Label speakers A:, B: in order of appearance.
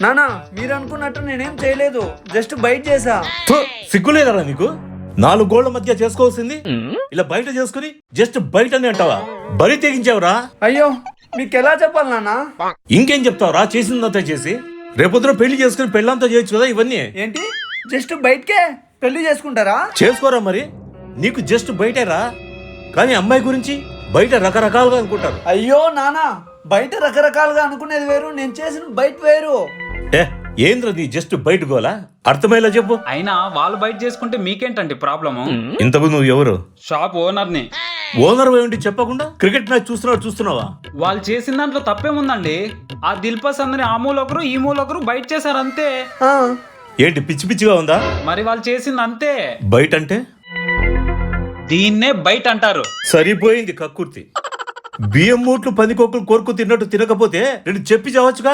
A: నానా మీరు అనుకున్నట్టు నేనేం చేయలేదు, జస్ట్ బైట్ చేసా.
B: సిగ్గులేదరా నీకు? 4 గోళ్ల మధ్య చేసుకోవాల్సింది ఇలా బయట చేసుకుని జస్ట్ బయట అని అంటావా? బరి తెగించావురా.
A: అయ్యో మీకు ఎలా చెప్పాలి నానా?
B: ఇంకేం చెప్తావురా? చేసిందంతా చేసి రేపొద్దున పెళ్లి చేసుకుని పెళ్ళంతా చేయొచ్చు కదా. ఇవన్నీ
A: ఏంటి జస్ట్ బయటకే పెళ్లి చేసుకుంటారా?
B: చేసుకోరా మరి. నీకు జస్ట్ బయటేరా, కానీ అమ్మాయి గురించి బయట రకరకాలుగా అనుకుంటారు.
A: అయ్యో నానా, బయట రకరకాలుగా అనుకునేది వేరు, నేను చేసిన బయట వేరు.
B: ఏంద్రది జస్ట్ బయట గోలా? అర్థమయ్యేలా చెప్పు.
C: అయినా వాళ్ళు బయట చేసుకుంటే మీకేంటండి ప్రాబ్లము?
B: ఇంతకు నువ్వు ఎవరు?
C: షాప్ ఓనర్ని.
B: ఓనర్ ఏమిటి చెప్పకుండా క్రికెట్ మ్యాచ్ చూస్తున్నావా?
C: వాళ్ళు చేసిన దాంట్లో తప్పేముందండి? ఆ దిల్పస్ అందరి ఆ మూలొకరు ఈ మూలొకరు బయట చేశారు అంతే.
B: ఏంటి పిచ్చి పిచ్చిగా ఉందా?
C: మరి వాళ్ళు చేసింది అంతే.
B: బయట అంటే
C: దీన్నే బయట అంటారు.
B: సరిపోయింది కక్కుర్తి. బియ్యం మూట్లు 10 కోట్లు కోరుకు తిన్నట్టు తినకపోతే నేను చెప్పి చావచ్చుగా.